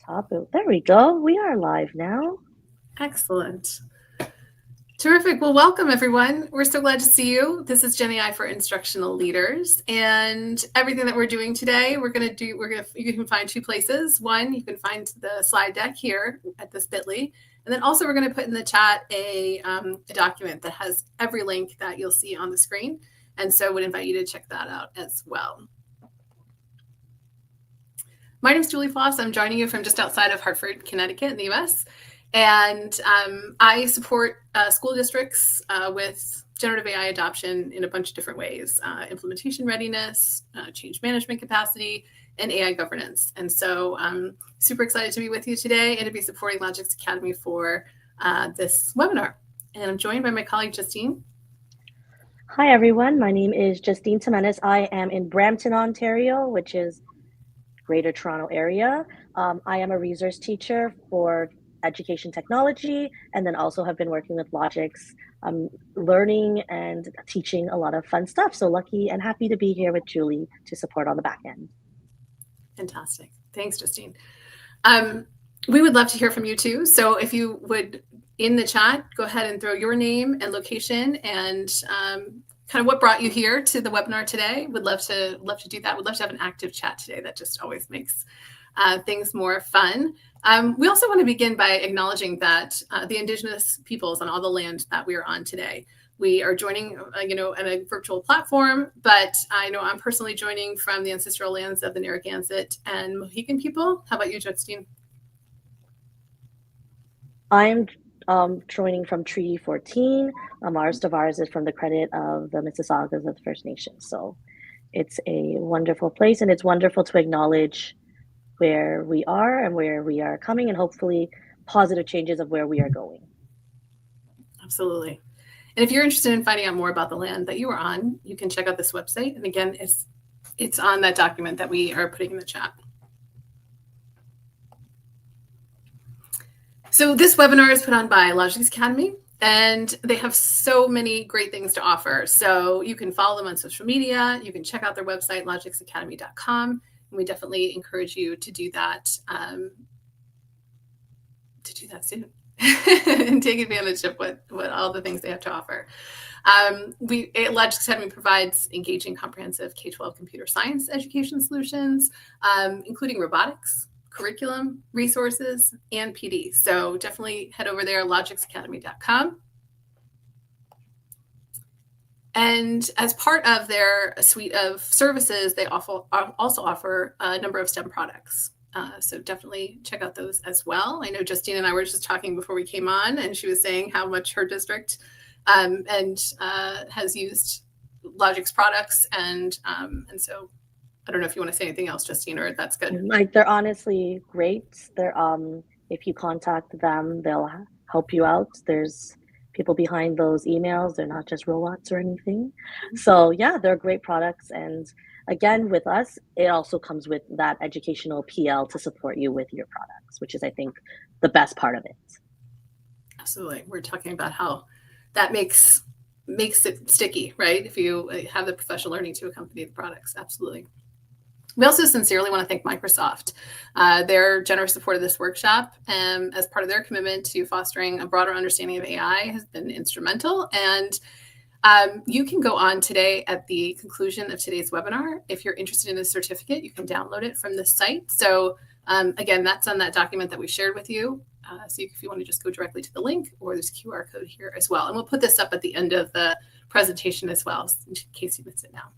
Top it. There we go. We are live now. Excellent. Terrific. Well, welcome everyone. We're so glad to see you. This is GenAI for Instructional Leaders, and everything that we're doing today, you can find two places. One, you can find the slide deck here at this bit.ly, and then also we're going to put in the chat a document that has every link that you'll see on the screen, and so would invite you to check that out as well. My name is Julie Floss. I'm joining you from just outside of Hartford, Connecticut in the US. And I support school districts with generative AI adoption in a bunch of different ways, implementation readiness, change management capacity, and AI governance. And so I'm super excited to be with you today and to be supporting Logix Academy for this webinar. And I'm joined by my colleague, Justine. Hi, everyone. My name is Justine Temenis. I am in Brampton, Ontario, which is Greater Toronto area. I am a resource teacher for education technology, and then also have been working with Logix, learning and teaching a lot of fun stuff. So lucky and happy to be here with Julie to support on the back end. Fantastic. Thanks, Justine. We would love to hear from you too. So if you would, in the chat, go ahead and throw your name and location and kind of what brought you here to the webinar today. Would love to do that. Would love to have an active chat today. That just always makes things more fun. We also want to begin by acknowledging that the Indigenous peoples on all the land that we are on today. We are joining, in a virtual platform, but I know I'm personally joining from the ancestral lands of the Narragansett and Mohican people. How about you, Justine? I'm joining from Treaty 14. Mars Tavares is from the credit of the Mississaugas of the First Nations. So it's a wonderful place, and it's wonderful to acknowledge where we are and where we are coming, and hopefully positive changes of where we are going. Absolutely. And if you're interested in finding out more about the land that you are on, you can check out this website. And again, it's on that document that we are putting in the chat. So this webinar is put on by Logix Academy, and they have so many great things to offer. So you can follow them on social media. You can check out their website, logixacademy.com. And we definitely encourage you to do that soon and take advantage of what all the things they have to offer. Logix Academy provides engaging, comprehensive K-12 computer science education solutions, including robotics, curriculum, resources, and PD. So definitely head over there, logixacademy.com. And as part of their suite of services, they also offer a number of STEM products. So definitely check out those as well. I know Justine and I were just talking before we came on, and she was saying how much her district has used Logix products. And so I don't know if you want to say anything else, Justine, or that's good. Like, they're honestly great. They're if you contact them, they'll help you out. There's people behind those emails. They're not just robots or anything. So yeah, they're great products. And again, with us, it also comes with that educational PL to support you with your products, which is, I think, the best part of it. Absolutely. We're talking about how that makes it sticky, right? If you have the professional learning to accompany the products. Absolutely. We also sincerely want to thank Microsoft. Their generous support of this workshop as part of their commitment to fostering a broader understanding of AI has been instrumental. And you can go on today at the conclusion of today's webinar. If you're interested in a certificate, you can download it from the site. So again, that's on that document that we shared with you. So if you want to just go directly to the link, or there's a QR code here as well. And we'll put this up at the end of the presentation as well, in case you missed it now.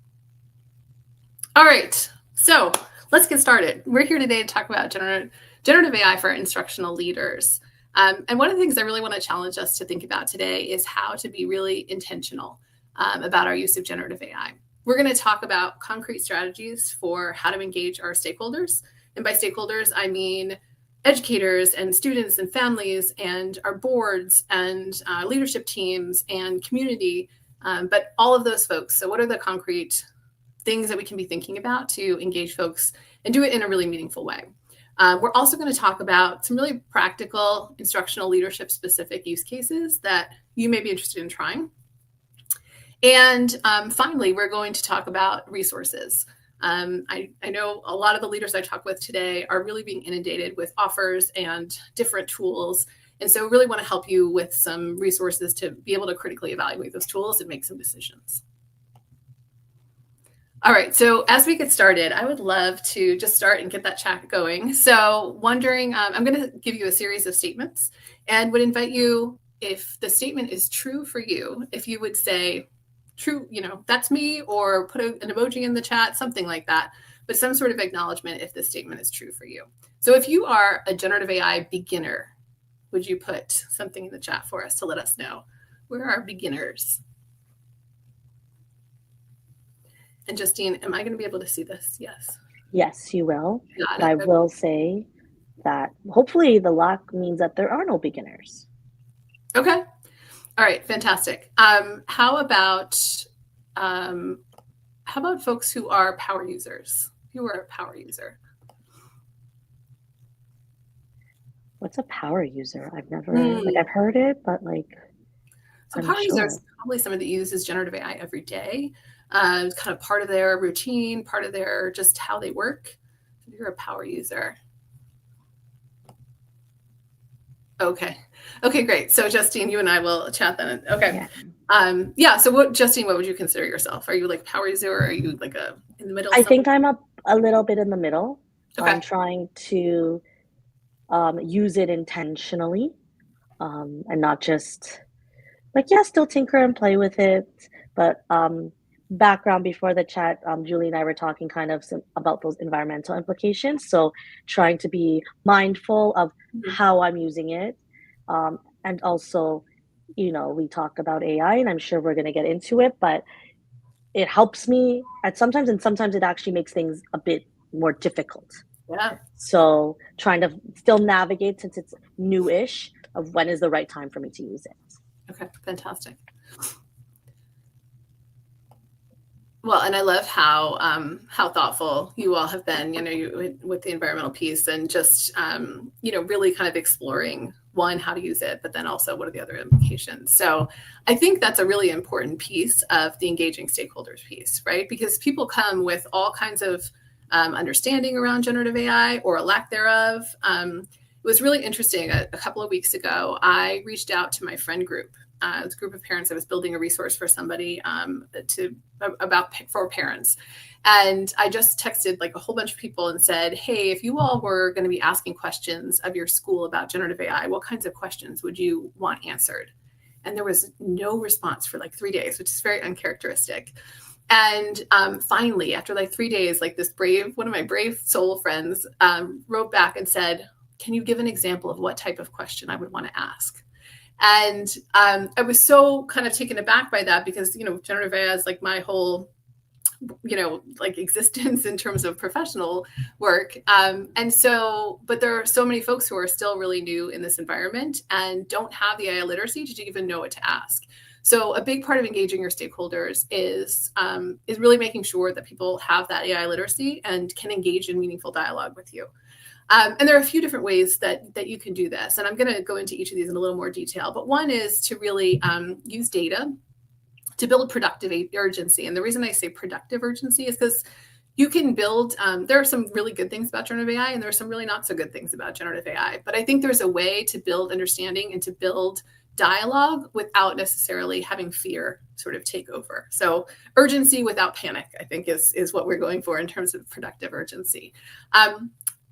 All right. So let's get started. We're here today to talk about generative AI for instructional leaders. And one of the things I really want to challenge us to think about today is how to be really intentional about our use of generative AI. We're going to talk about concrete strategies for how to engage our stakeholders. And by stakeholders, I mean educators and students and families and our boards and leadership teams and community, but all of those folks. So what are the concrete things that we can be thinking about to engage folks and do it in a really meaningful way? We're also going to talk about some really practical instructional leadership specific use cases that you may be interested in trying. And finally, we're going to talk about resources. I know a lot of the leaders I talk with today are really being inundated with offers and different tools. And so really want to help you with some resources to be able to critically evaluate those tools and make some decisions. All right, so as we get started, I would love to just start and get that chat going. So wondering, I'm going to give you a series of statements and would invite you, if the statement is true for you, if you would say, true, that's me, or put an emoji in the chat, something like that, but some sort of acknowledgement if this statement is true for you. So if you are a generative AI beginner, would you put something in the chat for us to let us know? Where are beginners? And Justine, am I going to be able to see this? Yes. Yes, you will. Got But I it. will say that hopefully the lock means that there are no beginners. Okay. All right. Fantastic. How about folks who are power users? Who are a power user? What's a power user? I've never I've heard it, but So I'm power sure. users probably somebody that uses generative AI every day. It's kind of part of their routine, part of their just how they work. If you're a power user. Okay, great. So Justine, you and I will chat then. Okay. Yeah. So Justine, what would you consider yourself? Are you like a power user, or are you like in the middle? I think I'm a little bit in the middle. Okay. I'm trying to use it intentionally, and not just still tinker and play with it. But background before the chat, Julie and I were talking kind of about those environmental implications. So trying to be mindful of how I'm using it. And also, we talk about AI, and I'm sure we're going to get into it, but it helps me at sometimes, and sometimes it actually makes things a bit more difficult. Yeah. So trying to still navigate, since it's newish, of when is the right time for me to use it. Okay, fantastic. Well, and I love how thoughtful you all have been, with the environmental piece, and just really kind of exploring, one, how to use it, but then also what are the other implications. So I think that's a really important piece of the engaging stakeholders piece, right? Because people come with all kinds of understanding around generative AI or a lack thereof. It was really interesting. A couple of weeks ago, I reached out to my friend group. It's a group of parents. I was building a resource for somebody for parents. And I just texted like a whole bunch of people and said, hey, if you all were going to be asking questions of your school about generative AI, what kinds of questions would you want answered? And there was no response for like 3 days, which is very uncharacteristic. And finally, after like 3 days, like one of my brave soul friends wrote back and said, can you give an example of what type of question I would want to ask? And I was so kind of taken aback by that, because, generative AI is like my whole, existence in terms of professional work. But there are so many folks who are still really new in this environment and don't have the AI literacy to even know what to ask. So a big part of engaging your stakeholders is really making sure that people have that AI literacy and can engage in meaningful dialogue with you. And there are a few different ways that you can do this. And I'm going to go into each of these in a little more detail. But one is to really use data to build productive urgency. And the reason I say productive urgency is because you can build, there are some really good things about generative AI, and there are some really not so good things about generative AI. But I think there's a way to build understanding and to build dialogue without necessarily having fear sort of take over. So urgency without panic, I think, is what we're going for in terms of productive urgency.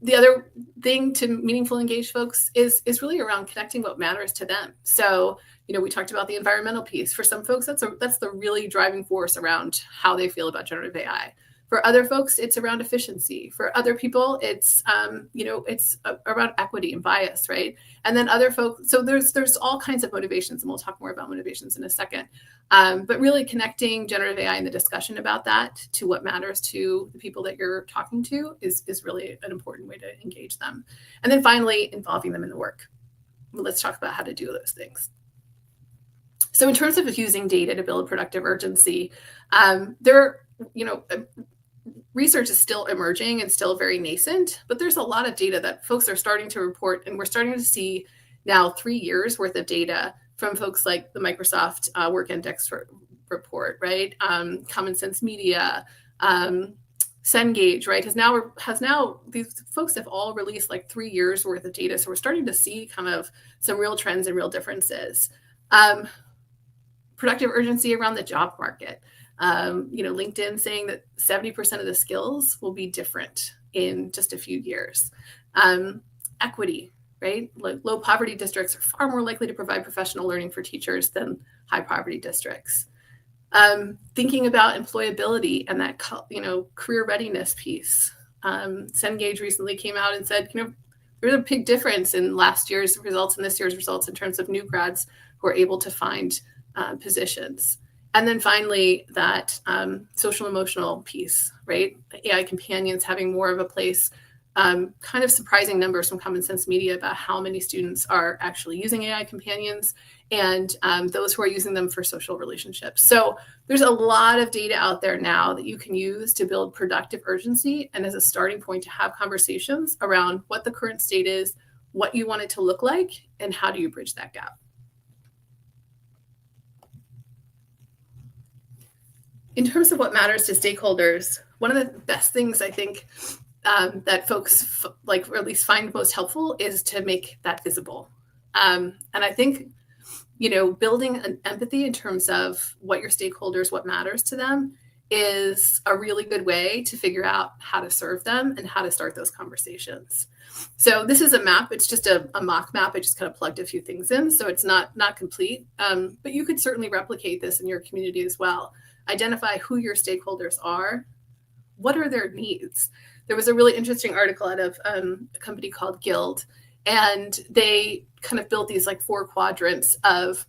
The other thing to meaningful engage folks is really around connecting what matters to them. So, we talked about the environmental piece. For some folks, that's the really driving force around how they feel about generative AI. For other folks, it's around efficiency. For other people, it's around equity and bias, right? And then other folks, so there's all kinds of motivations, and we'll talk more about motivations in a second. But really connecting generative AI and the discussion about that to what matters to the people that you're talking to is really an important way to engage them. And then finally, involving them in the work. Well, let's talk about how to do those things. So in terms of using data to build productive urgency, research is still emerging and still very nascent, but there's a lot of data that folks are starting to report, and we're starting to see now 3 years worth of data from folks like the Microsoft Work Index report, right? Common Sense Media, Cengage, right, has now these folks have all released like 3 years worth of data, so we're starting to see kind of some real trends and real differences. Productive urgency around the job market. LinkedIn saying that 70% of the skills will be different in just a few years. Equity, right? Like low poverty districts are far more likely to provide professional learning for teachers than high poverty districts. Thinking about employability and that career readiness piece. Cengage recently came out and said, there's a big difference in last year's results and this year's results in terms of new grads who are able to find positions. And then finally, that social emotional piece, right? AI companions having more of a place. Kind of surprising numbers from Common Sense Media about how many students are actually using AI companions and those who are using them for social relationships. So there's a lot of data out there now that you can use to build productive urgency and as a starting point to have conversations around what the current state is, what you want it to look like, and how do you bridge that gap. In terms of what matters to stakeholders, one of the best things I think that folks like, or at least find most helpful, is to make that visible. And I think, building an empathy in terms of what your stakeholders, what matters to them, is a really good way to figure out how to serve them and how to start those conversations. So this is a map. It's just a mock map. I just kind of plugged a few things in, so it's not complete. But you could certainly replicate this in your community as well. Identify who your stakeholders are. What are their needs? There was a really interesting article out of a company called Guild, and they kind of built these like 4 quadrants of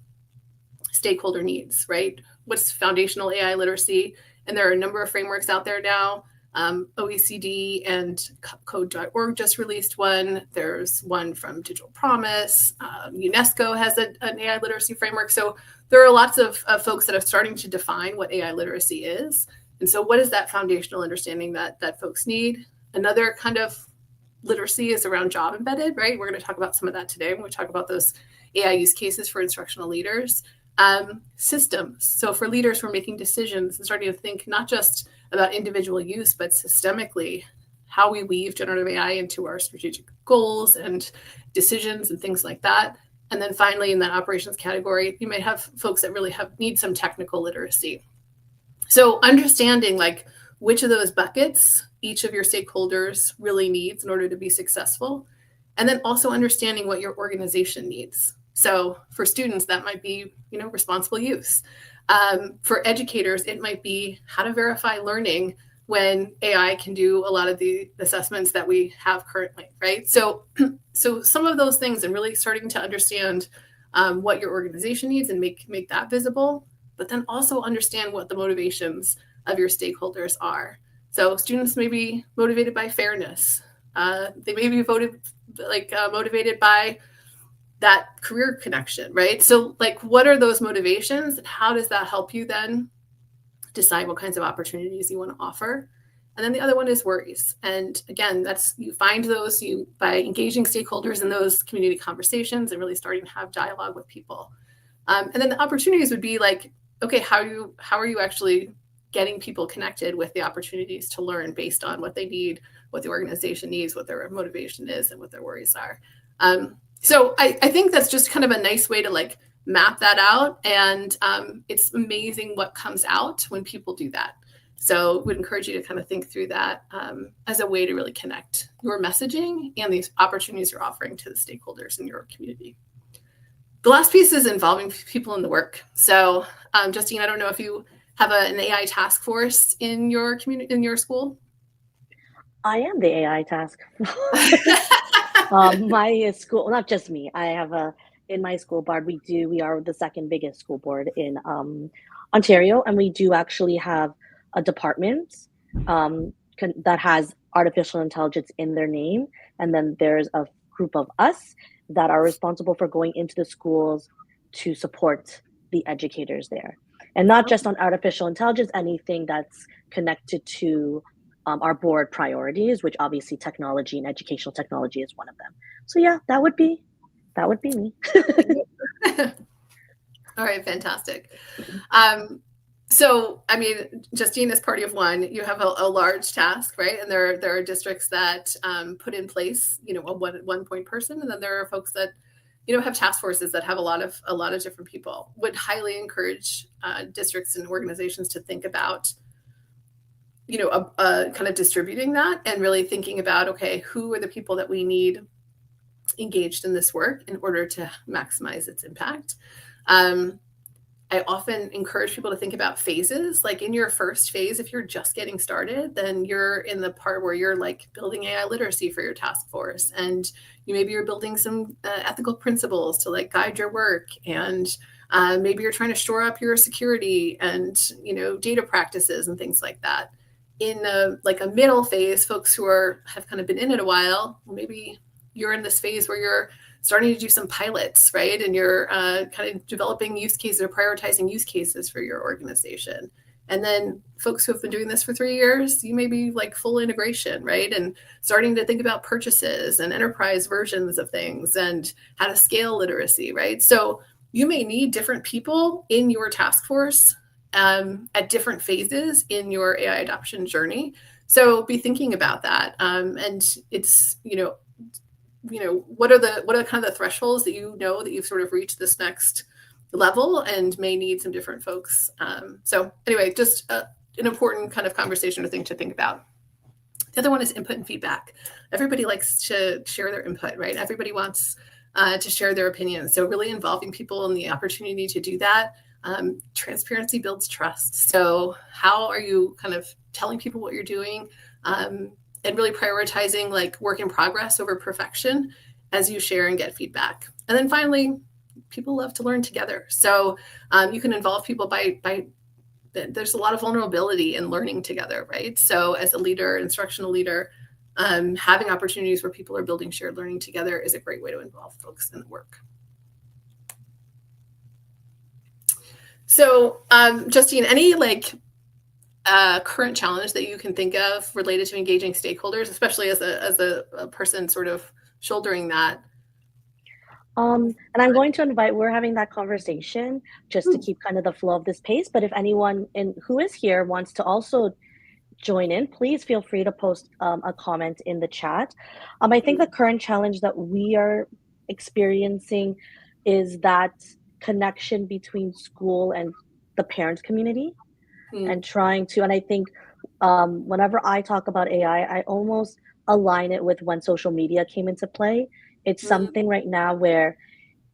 stakeholder needs, right? What's foundational AI literacy? And there are a number of frameworks out there now. OECD and code.org just released one. There's one from Digital Promise. UNESCO has an AI literacy framework. So there are lots of folks that are starting to define what AI literacy is. And so what is that foundational understanding that folks need? Another kind of literacy is around job embedded, right? We're going to talk about some of that today when we talk about those AI use cases for instructional leaders. Systems. So for leaders who are making decisions and starting to think not just about individual use, but systemically, how we weave generative AI into our strategic goals and decisions and things like that. And then finally, in that operations category, you might have folks that really need some technical literacy. So understanding like which of those buckets each of your stakeholders really needs in order to be successful. And then also understanding what your organization needs. So for students, that might be, responsible use. For educators, it might be how to verify learning when AI can do a lot of the assessments that we have currently, right? So some of those things, and really starting to understand what your organization needs and make that visible, but then also understand what the motivations of your stakeholders are. So students may be motivated by fairness. They may be motivated by that career connection, right? So like, what are those motivations and how does that help you then decide what kinds of opportunities you want to offer? And then the other one is worries. And again, you find those by engaging stakeholders in those community conversations and really starting to have dialogue with people. And then the opportunities would be like, okay, how are you actually getting people connected with the opportunities to learn based on what they need, what the organization needs, what their motivation is, and what their worries are. So I think that's just kind of a nice way to like map that out. And it's amazing what comes out when people do that. So would encourage you to kind of think through that as a way to really connect your messaging and these opportunities you're offering to the stakeholders in your community. The last piece is involving people in the work. So Justine, I don't know if you have an AI task force in your community, in your school? I am the AI task. My school, not just me, I have in my school board, we are the second biggest school board in Ontario, and we do actually have a department that has artificial intelligence in their name. And then there's a group of us that are responsible for going into the schools to support the educators there. And not just on artificial intelligence, anything that's connected to our board priorities, which obviously technology and educational technology is one of them. So yeah, that would be me. All right, fantastic. So, I mean, Justine is party of one. You have a large task, right? And there are districts that put in place, a one point person, and then there are folks that, have task forces that have a lot of different people. Would highly encourage districts and organizations to think about, kind of distributing that and really thinking about, okay, who are the people that we need engaged in this work in order to maximize its impact. I often encourage people to think about phases. Like in your first phase, if you're just getting started, then you're in the part where you're like building AI literacy for your task force. And maybe you're building some ethical principles to like guide your work. And maybe you're trying to shore up your security and, data practices and things like that. In like a middle phase, folks who have kind of been in it a while, maybe you're in this phase where you're starting to do some pilots, right? And you're kind of developing use cases or prioritizing use cases for your organization. And then folks who have been doing this for 3 years, you may be like full integration, right? And starting to think about purchases and enterprise versions of things and how to scale literacy, right? So you may need different people in your task force at different phases in your AI adoption journey. So be thinking about that. And it's, what are the kind of the thresholds that that you've sort of reached this next level and may need some different folks. So anyway, just an important kind of conversation or thing to think about. The other one is input and feedback. Everybody likes to share their input, right? Everybody wants to share their opinions. So really involving people in the opportunity to do that. Transparency builds trust. So how are you kind of telling people what you're doing? And really prioritizing like work in progress over perfection as you share and get feedback. And then finally, people love to learn together. So you can involve people by there's a lot of vulnerability in learning together, right? So as a leader, instructional leader, having opportunities where people are building shared learning together is a great way to involve folks in the work. So Justine, any like current challenge that you can think of related to engaging stakeholders, especially as a person sort of shouldering that? And I'm going to invite, we're having that conversation just to keep kind of the flow of this pace. But if anyone who is here wants to also join in, please feel free to post a comment in the chat. I think the current challenge that we are experiencing is that connection between school and the parent community and trying to, and I think whenever I talk about AI, I almost align it with when social media came into play. It's something right now where,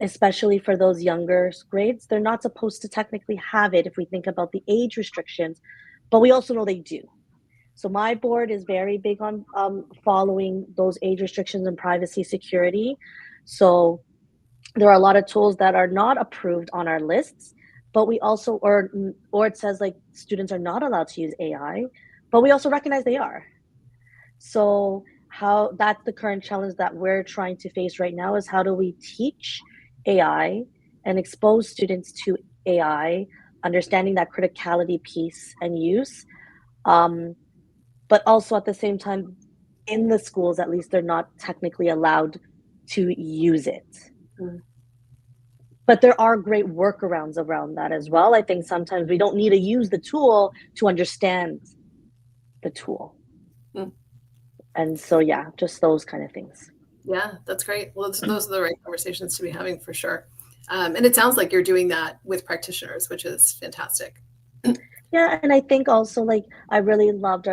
especially for those younger grades, they're not supposed to technically have it if we think about the age restrictions, but we also know they do. So my board is very big on following those age restrictions and privacy security. So there are a lot of tools that are not approved on our lists, but we also, or it says like students are not allowed to use AI, but we also recognize they are. So how that's the current challenge that we're trying to face right now is how do we teach AI and expose students to AI, understanding that criticality piece and use, but also at the same time, in the schools, at least they're not technically allowed to use it. But there are great workarounds around that as well. I think sometimes we don't need to use the tool to understand the tool. And so, yeah, just those kind of things. Yeah, that's great. Well, those are the right conversations to be having for sure. And it sounds like you're doing that with practitioners, which is fantastic. Yeah, and I think also like I really loved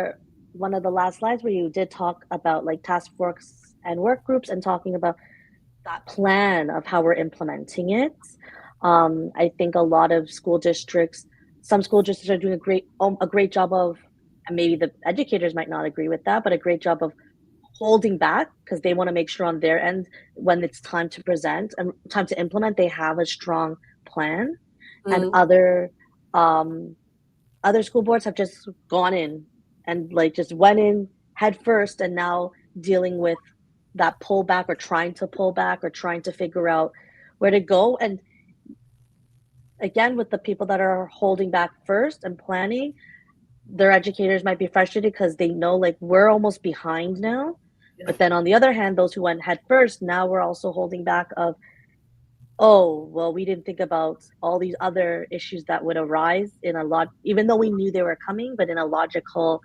one of the last slides where you did talk about like task force and work groups and talking about that plan of how we're implementing it. I think a lot of school districts, some school districts are doing a great job of, and maybe the educators might not agree with that, but a great job of holding back because they want to make sure on their end when it's time to present and time to implement, they have a strong plan. And other school boards have just gone in and like just went in head first and now dealing with that pullback or trying to pull back or trying to figure out where to go. And again, with the people that are holding back first and planning, their educators might be frustrated because they know like we're almost behind now. But then on the other hand, those who went head first, now we're also holding back of Oh, well, we didn't think about all these other issues that would arise in a lot, even though we knew they were coming, but in a logical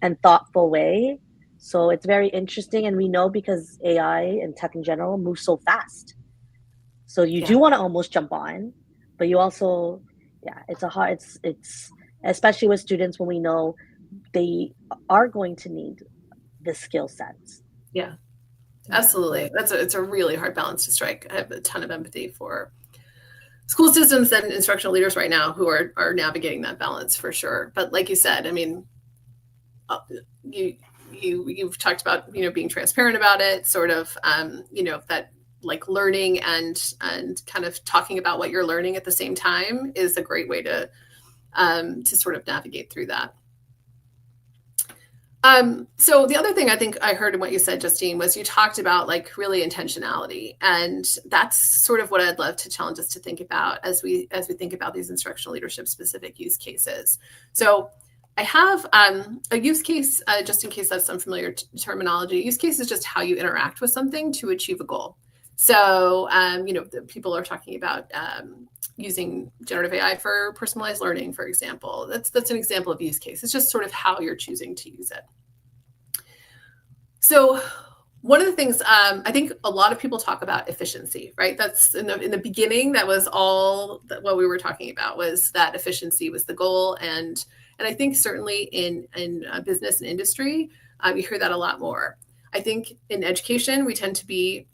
and thoughtful way. So it's very interesting. And we know because AI and tech in general moves so fast. So you Yeah. do want to almost jump on, but you also, yeah, it's, especially with students when we know they are going to need the skill sets. Yeah. Yeah. Absolutely. It's a really hard balance to strike. I have a ton of empathy for school systems and instructional leaders right now who are navigating that balance for sure. But like you said, I mean, uh, you you've talked about being transparent about it, sort of that like learning and kind of talking about what you're learning at the same time is a great way to sort of navigate through that. So the other thing I think I heard in what you said, Justine, was you talked about like really intentionality, and that's sort of what I'd love to challenge us to think about as we think about these instructional leadership specific use cases. So I have a use case, just in case that's some familiar terminology. Use case is just how you interact with something to achieve a goal. So people are talking about using generative AI for personalized learning, for example. That's an example of use case. It's just sort of how you're choosing to use it. So one of the things I think a lot of people talk about efficiency, right? That's in the beginning. That was all that what we were talking about, was that efficiency was the goal, and I think certainly in business and industry, you hear that a lot more. I think in education we tend to be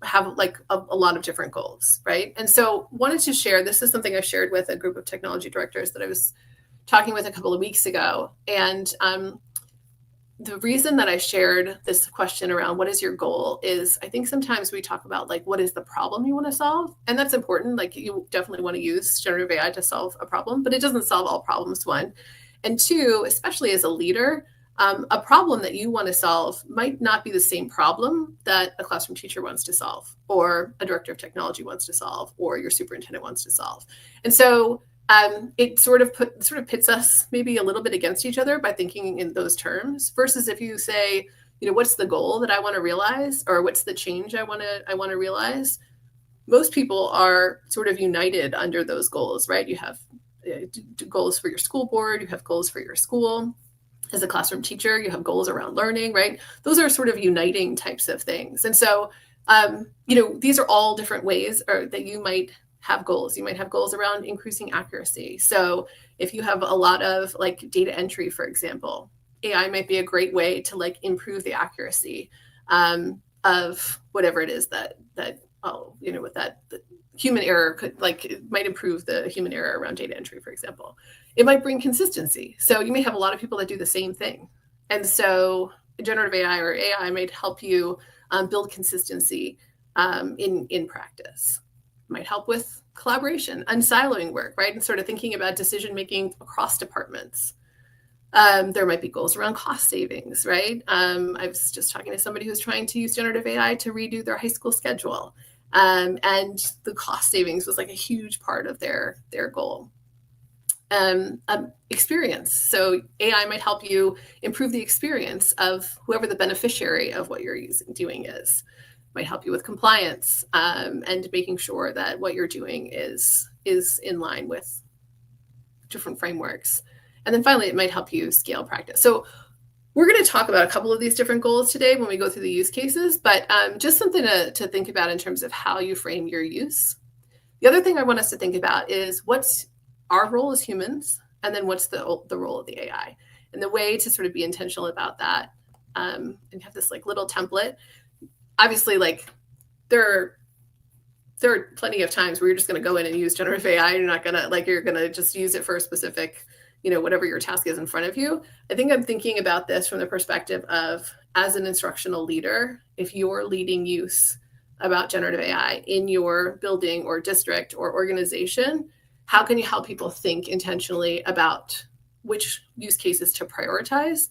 have like a lot of different goals, right? And so wanted to share. This is something I shared with a group of technology directors that I was talking with a couple of weeks ago, and the reason that I shared this question around what is your goal is I think sometimes we talk about like what is the problem you want to solve, and that's important. Like you definitely want to use generative AI to solve a problem, but it doesn't solve all problems, one. And two, especially as a leader, a problem that you want to solve might not be the same problem that a classroom teacher wants to solve, or a director of technology wants to solve, or your superintendent wants to solve. And so it sort of pits us maybe a little bit against each other by thinking in those terms. Versus if you say, what's the goal that I want to realize, or what's the change I want to realize? Most people are sort of united under those goals, right? You have goals for your school board, you have goals for your school. As a classroom teacher, you have goals around learning, right? Those are sort of uniting types of things. And so, these are all different ways that you might have goals. You might have goals around increasing accuracy. So if you have a lot of like data entry, for example, AI might be a great way to like improve the accuracy of whatever it is that with that human error could, like, it might improve the human error around data entry, for example. It might bring consistency. So you may have a lot of people that do the same thing. And so generative AI or AI might help you build consistency in practice. It might help with collaboration, unsiloing work, right? And sort of thinking about decision making across departments. There might be goals around cost savings, right? I was just talking to somebody who's trying to use generative AI to redo their high school schedule. And the cost savings was like a huge part of their goal. Experience. So AI might help you improve the experience of whoever the beneficiary of what you're doing is. Might help you with compliance and making sure that what you're doing is in line with different frameworks. And then finally, it might help you scale practice. So we're going to talk about a couple of these different goals today when we go through the use cases, but just something to think about in terms of how you frame your use. The other thing I want us to think about is what's our role as humans, and then what's the role of the AI. And the way to sort of be intentional about that, and have this like little template. Obviously, like there are plenty of times where you're just going to go in and use generative AI. You're not going to you're going to just use it for a specific, whatever your task is in front of you. I think I'm thinking about this from the perspective of, as an instructional leader, if you're leading use about generative AI in your building or district or organization, how can you help people think intentionally about which use cases to prioritize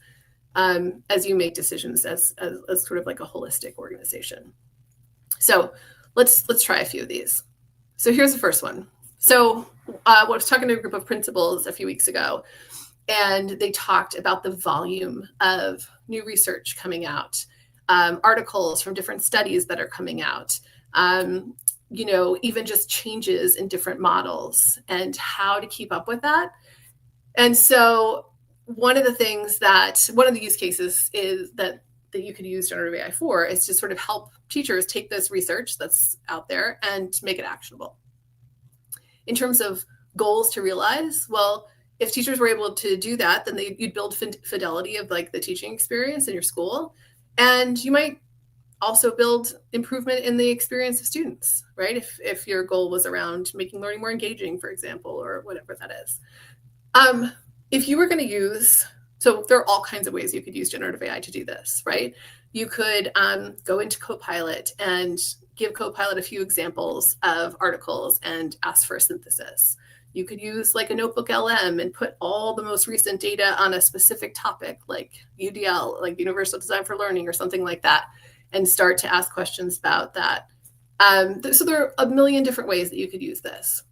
as you make decisions as sort of like a holistic organization? So let's try a few of these. So here's the first one. So I was talking to a group of principals a few weeks ago, and they talked about the volume of new research coming out, articles from different studies that are coming out, um, even just changes in different models and how to keep up with that. And so one of the use cases is that you could use generative AI for is to sort of help teachers take this research that's out there and make it actionable. In terms of goals to realize, well, if teachers were able to do that, then you'd build fidelity of like the teaching experience in your school, and you might also build improvement in the experience of students, right? If your goal was around making learning more engaging, for example, or whatever that is. If you were going to use, so there are all kinds of ways you could use generative AI to do this, right? You could go into Copilot and give Copilot a few examples of articles and ask for a synthesis. You could use like a notebook LM and put all the most recent data on a specific topic like UDL, like Universal Design for Learning or something like that, and start to ask questions about that. So there are a million different ways that you could use this.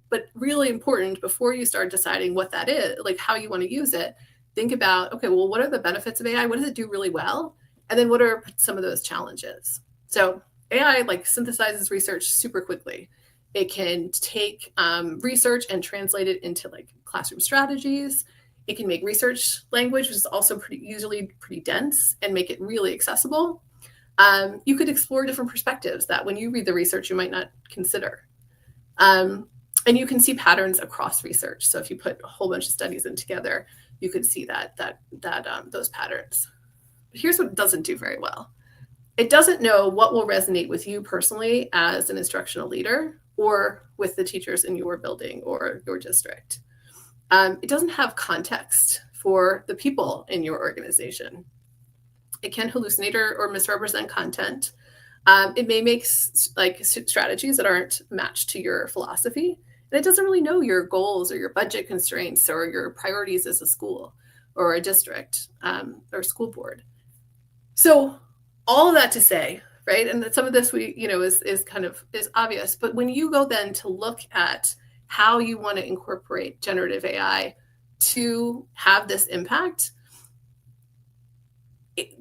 But really important, before you start deciding what that is, like how you want to use it, think about, okay, well, what are the benefits of AI? What does it do really well? And then what are some of those challenges? So AI like synthesizes research super quickly. It can take research and translate it into like classroom strategies. It can make research language, which is also usually pretty dense, and make it really accessible. You could explore different perspectives that when you read the research, you might not consider. And you can see patterns across research. So if you put a whole bunch of studies in together, you could see those patterns. But here's what it doesn't do very well. It doesn't know what will resonate with you personally as an instructional leader or with the teachers in your building or your district. It doesn't have context for the people in your organization. It can hallucinate or misrepresent content. It may make like strategies that aren't matched to your philosophy. And it doesn't really know your goals or your budget constraints or your priorities as a school or a district or school board. So all of that to say, right? And that some of this is obvious. But when you go then to look at how you want to incorporate generative AI to have this impact,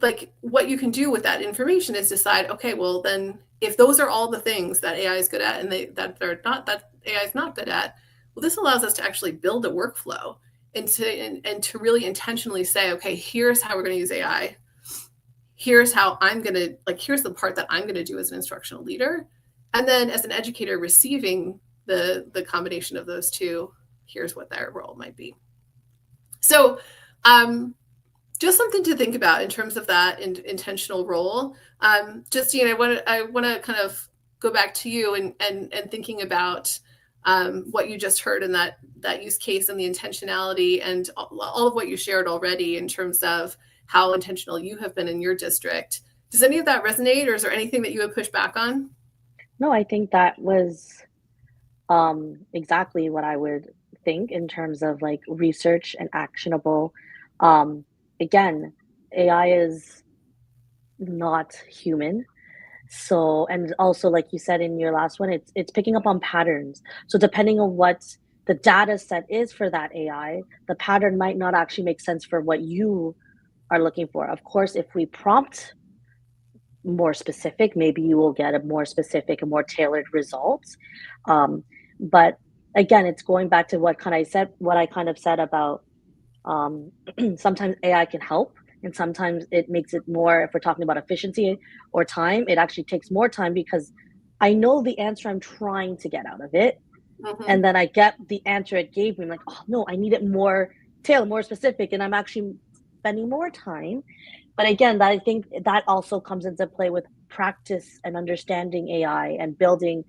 like what you can do with that information is decide, okay, well then if those are all the things that AI is good at and that AI is not good at, well, this allows us to actually build a workflow and to really intentionally say, okay, here's how we're going to use AI. Here's how here's the part that I'm going to do as an instructional leader. And then as an educator receiving the combination of those two, here's what their role might be. So just something to think about in terms of that intentional role. Justine, I want to kind of go back to you and thinking about what you just heard in that use case and the intentionality and all of what you shared already in terms of how intentional you have been in your district. Does any of that resonate, or is there anything that you would push back on? No, I think that was exactly what I would think in terms of like research and actionable. Again, AI is not human. So, and also like you said in your last one, it's picking up on patterns. So depending on what the data set is for that AI, the pattern might not actually make sense for what you are looking for. Of course, if we prompt more specific, maybe you will get a more specific and more tailored results. But again, it's going back to what I kind of said about sometimes AI can help, and sometimes it makes it more, if we're talking about efficiency or time, it actually takes more time because I know the answer I'm trying to get out of it. Mm-hmm. And then I get the answer it gave me. I'm like, oh no, I need it more tailored, more specific. And I'm actually spending more time. But again, I think that also comes into play with practice and understanding AI and building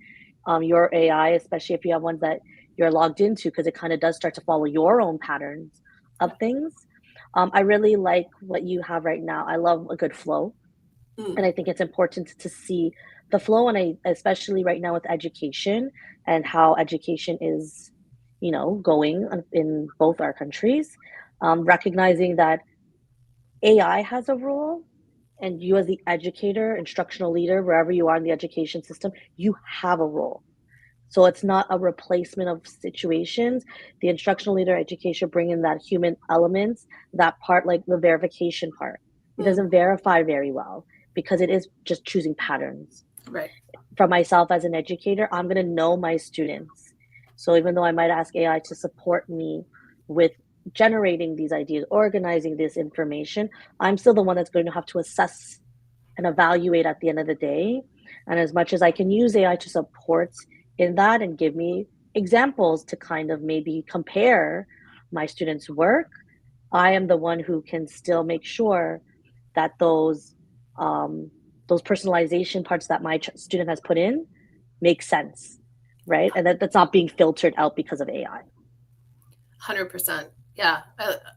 your AI, especially if you have ones that you're logged into, because it kind of does start to follow your own patterns of things. I really like what you have right now. I love a good flow. And I think it's important to see the flow, and especially right now with education and how education is, going in both our countries, recognizing that AI has a role, and you as the educator, instructional leader, wherever you are in the education system, you have a role. So it's not a replacement of situations. The instructional leader education bring in that human elements, that part, like the verification part. It doesn't verify very well because it is just choosing patterns. Right. For myself as an educator, I'm going to know my students. So even though I might ask AI to support me with generating these ideas, organizing this information, I'm still the one that's going to have to assess and evaluate at the end of the day. And as much as I can use AI to support in that and give me examples to kind of maybe compare my students' work, I am the one who can still make sure that um, those personalization parts that my student has put in make sense, right? And that's not being filtered out because of AI. 100%. Yeah.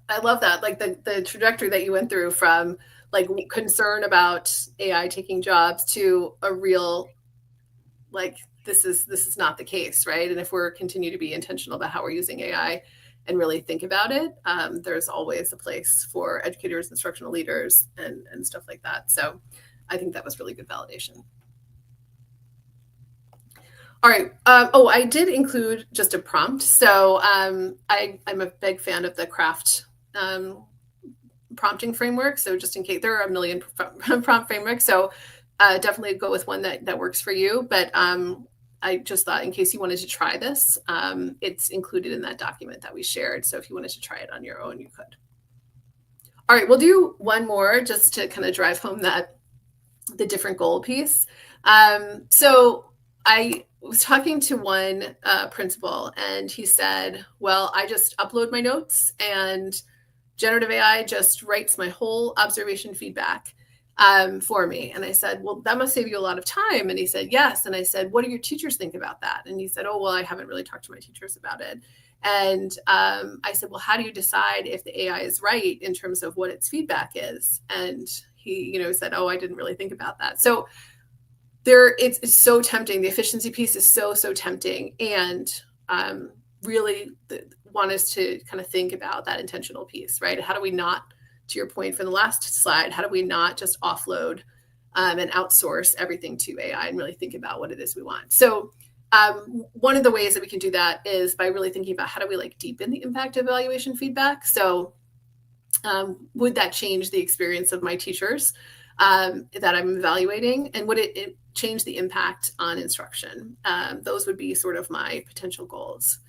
I love that. Like the trajectory that you went through from like concern about AI taking jobs to a real, like, this is not the case, right? And if we're continue to be intentional about how we're using AI and really think about it, there's always a place for educators, instructional leaders, and stuff like that. So I think that was really good validation. All right. I did include just a prompt. So I'm a big fan of the craft prompting framework. So just in case, there are a million prompt frameworks. So definitely go with one that works for you. But I just thought in case you wanted to try this, it's included in that document that we shared. So if you wanted to try it on your own, you could. All right, we'll do one more just to kind of drive home the different goal piece. So I was talking to one principal, and he said, well, I just upload my notes and generative AI just writes my whole observation feedback for me. And I said, well, that must save you a lot of time. And he said, yes. And I said, what do your teachers think about that? And he said, oh, well, I haven't really talked to my teachers about it. And I said, well, how do you decide if the AI is right in terms of what its feedback is? And he, said, oh, I didn't really think about that. So it's so tempting. The efficiency piece is so tempting. And really want us to kind of think about that intentional piece, right? How do we not, to your point from the last slide, how do we not just offload and outsource everything to AI and really think about what it is we want? So one of the ways that we can do that is by really thinking about how do we like deepen the impact of evaluation feedback. So would that change the experience of my teachers that I'm evaluating? And would it change the impact on instruction? Those would be sort of my potential goals.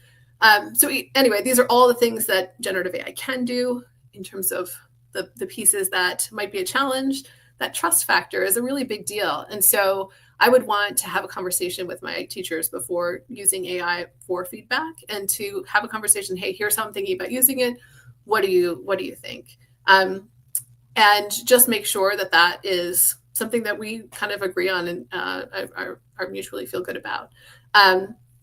So anyway, these are all the things that generative AI can do in terms of the pieces that might be a challenge. That trust factor is a really big deal. And so I would want to have a conversation with my teachers before using AI for feedback and to have a conversation. Hey, here's how I'm thinking about using it. What do you think? And just make sure that is something that we kind of agree on and are mutually feel good about.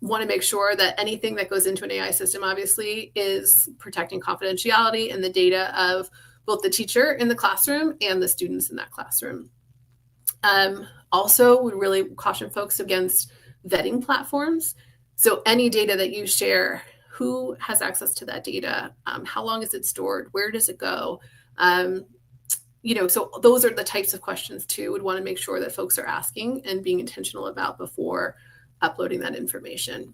Want to make sure that anything that goes into an AI system obviously is protecting confidentiality and the data of both the teacher in the classroom and the students in that classroom. Also, would really caution folks against vetting platforms. So any data that you share, who has access to that data? How long is it stored? Where does it go? So those are the types of questions too would want to make sure that folks are asking and being intentional about before uploading that information.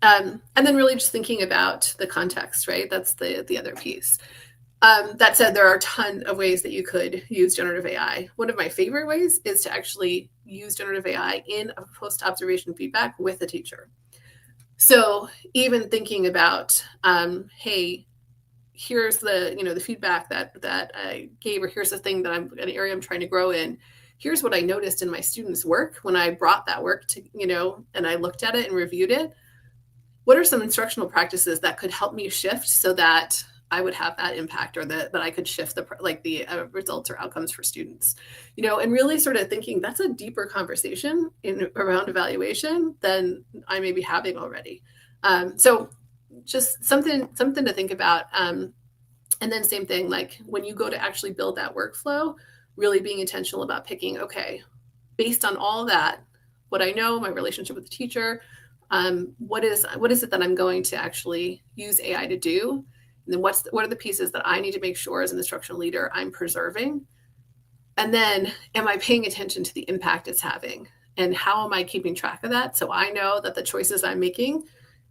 And then really just thinking about the context, right? That's the other piece. That said, there are a ton of ways that you could use generative AI. One of my favorite ways is to actually use generative AI in a post-observation feedback with a teacher. So even thinking about, hey, here's the feedback that I gave, or here's the thing that an area I'm trying to grow in. Here's what I noticed in my students' work when I brought that work to, and I looked at it and reviewed it. What are some instructional practices that could help me shift so that I would have that impact, or that I could shift the results or outcomes for students, and really sort of thinking that's a deeper conversation around evaluation than I may be having already. So just something to think about. And then same thing, like when you go to actually build that workflow, really being intentional about picking, okay, based on all that, what I know, my relationship with the teacher, what is it that I'm going to actually use AI to do? And then what are the pieces that I need to make sure as an instructional leader I'm preserving? And then am I paying attention to the impact it's having? And how am I keeping track of that? So I know that the choices I'm making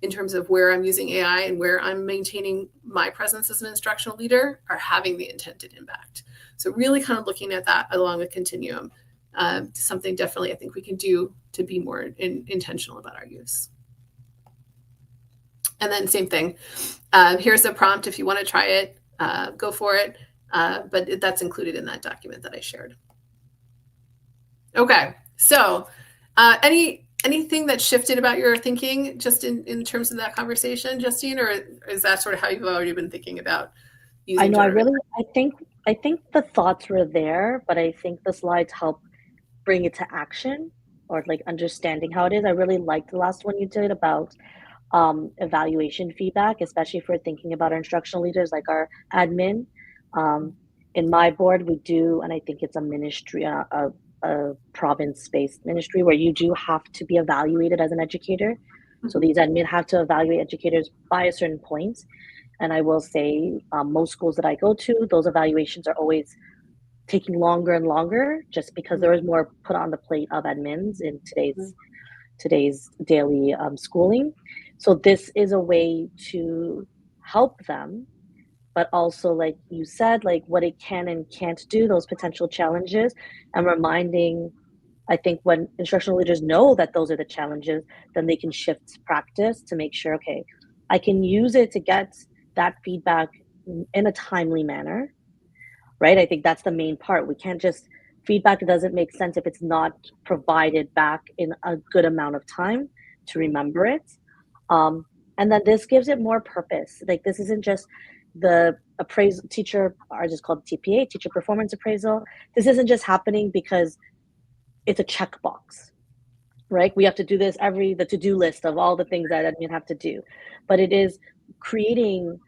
in terms of where I'm using AI and where I'm maintaining my presence as an instructional leader are having the intended impact. So really kind of looking at that along a continuum. something definitely I think we can do to be more intentional about our use. And then same thing. Here's a prompt. If you want to try it, go for it. But that's included in that document that I shared. Okay. So anything that shifted about your thinking just in terms of that conversation, Justine, or is that sort of how you've already been thinking about using I know generative? I think the thoughts were there, but I think the slides help bring it to action or like understanding how it is. I really liked the last one you did about evaluation feedback, especially if we're thinking about our instructional leaders, like our admin. In my board, we do, and I think it's a ministry, a province-based ministry where you do have to be evaluated as an educator. So these admin have to evaluate educators by a certain point. And I will say, most schools that I go to, those evaluations are always taking longer and longer, just because there is more put on the plate of admins in today's daily schooling. So this is a way to help them, but also, like you said, like what it can and can't do, those potential challenges, and reminding. I think when instructional leaders know that those are the challenges, then they can shift practice to make sure, okay, I can use it to get that feedback in a timely manner, right? I think that's the main part. We can't just feedback doesn't make sense if it's not provided back in a good amount of time to remember it. Um, and then this gives it more purpose. Like this isn't just the appraisal teacher, ours is called TPA, teacher performance appraisal. This isn't just happening because it's a checkbox, right? We have to do this the to-do list of all the things that admin have to do, but it is creating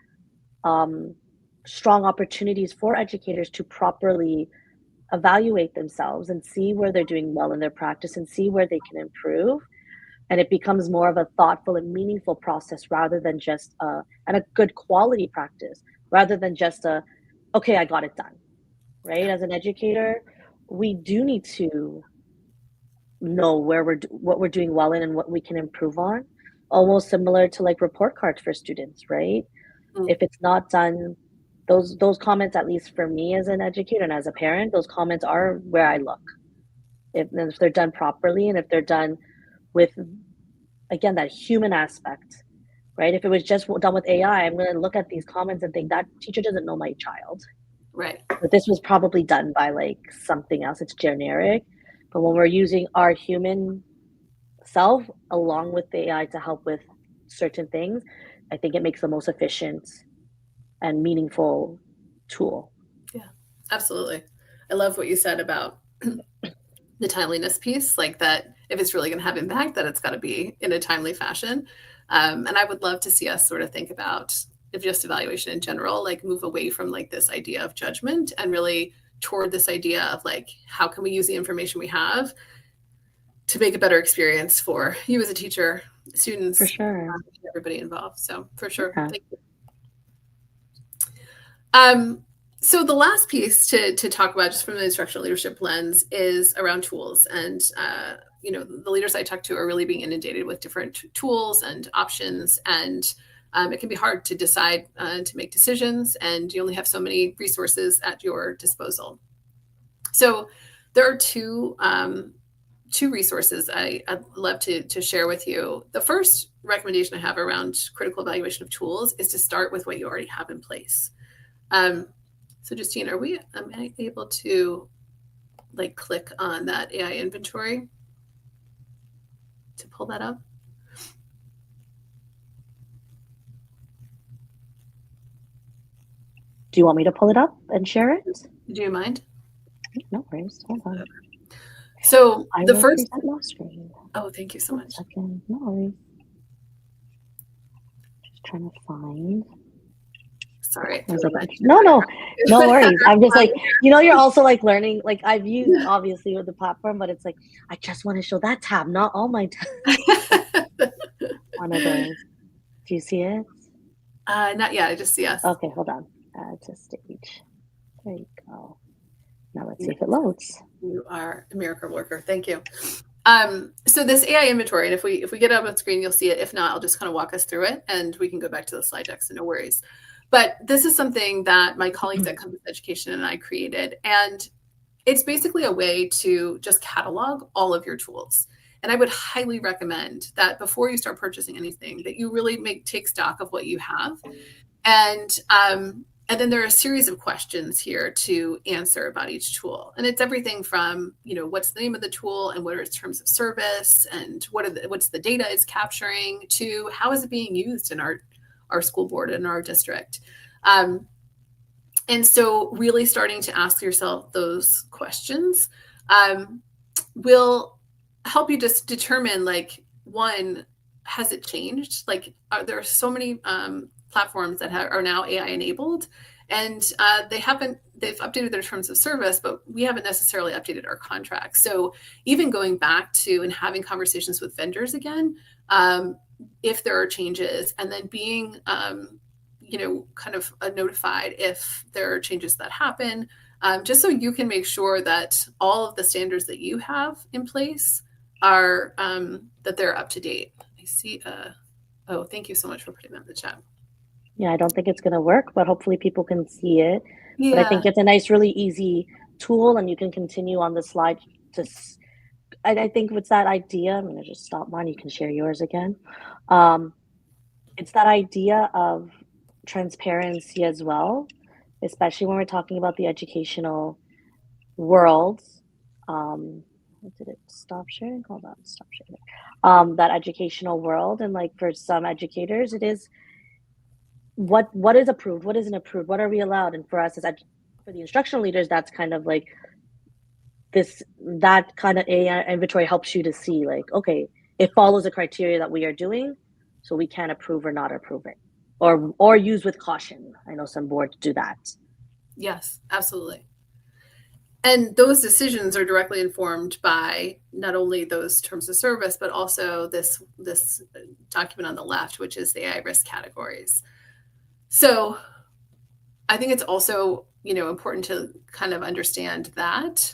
strong opportunities for educators to properly evaluate themselves and see where they're doing well in their practice and see where they can improve. And it becomes more of a thoughtful and meaningful process rather than just and a good quality practice rather than just okay, I got it done, right? As an educator, we do need to know what we're doing well in and what we can improve on, almost similar to like report cards for students, right? If it's not done, those comments, at least for me as an educator and as a parent, those comments are where I look. If they're done properly and if they're done with, again, that human aspect, right? If it was just done with AI, I'm going to look at these comments and think that teacher doesn't know my child. Right. But this was probably done by like something else. It's generic. But when we're using our human self along with the AI to help with certain things, I think it makes the most efficient and meaningful tool. Yeah, absolutely. I love what you said about the timeliness piece, like that if it's really going to have impact, that it's got to be in a timely fashion. And I would love to see us sort of think about if just evaluation in general, like move away from like this idea of judgment and really toward this idea of like, how can we use the information we have to make a better experience for you as a teacher, students, For sure. everybody involved. So for sure. Yeah. Thank you. So the last piece to talk about just from the instructional leadership lens is around tools. And, the leaders I talk to are really being inundated with different tools and options. And it can be hard to decide to make decisions, and you only have so many resources at your disposal. So there are two resources I'd love to share with you. The first recommendation I have around critical evaluation of tools is to start with what you already have in place. So Justine, am I able to like click on that AI inventory to pull that up? Do you want me to pull it up and share it? Do you mind? No worries. Hold on. So I the will first. present my screen. Oh, thank you so much. Second. No worries. Just trying to find. Sorry. No worries. I'm just like, you're also like learning. Like I've used obviously with the platform, but it's like I just want to show that tab, not all my tabs. One of those. Do you see it? Not yet. I just see us. Okay, hold on. Add to stage. There you go. Now let's see if it loads. You are a miracle worker. Thank you. So this AI inventory, and if we get it up on screen, you'll see it. If not, I'll just kind of walk us through it, and we can go back to the slide deck, so no worries. But this is something that my colleagues at Compass Education and I created, and it's basically a way to just catalog all of your tools. And I would highly recommend that before you start purchasing anything, that you really take stock of what you have. And then there are a series of questions here to answer about each tool. And it's everything from, what's the name of the tool and what are its terms of service and what's the data it's capturing, to how is it being used in our school board and our district. And so really starting to ask yourself those questions will help you just determine, like, one, has it changed? Like, there are so many platforms that are now AI enabled, and they've updated their terms of service, but we haven't necessarily updated our contracts. So even going back to and having conversations with vendors again, if there are changes, and then being kind of notified if there are changes that happen, just so you can make sure that all of the standards that you have in place are that they're up to date. I see. Oh, thank you so much for putting that in the chat. Yeah, I don't think it's going to work, but hopefully people can see it. Yeah. But I think it's a nice, really easy tool, and you can continue on the slide. I think it's that idea. I'm going to just stop mine. You can share yours again. It's that idea of transparency as well, especially when we're talking about the educational world. Did it stop sharing? Hold on, stop sharing. That educational world, and like for some educators, it is what is approved, what isn't approved, what are we allowed, and for us as for the instructional leaders, that's kind of like that kind of AI inventory helps you to see, like, okay, it follows the criteria that we are doing, so we can approve or not approve it, or use with caution. I know some boards do that. Yes, absolutely. And those decisions are directly informed by not only those terms of service, but also this document on the left, which is the AI risk categories. So I think it's also, important to kind of understand that.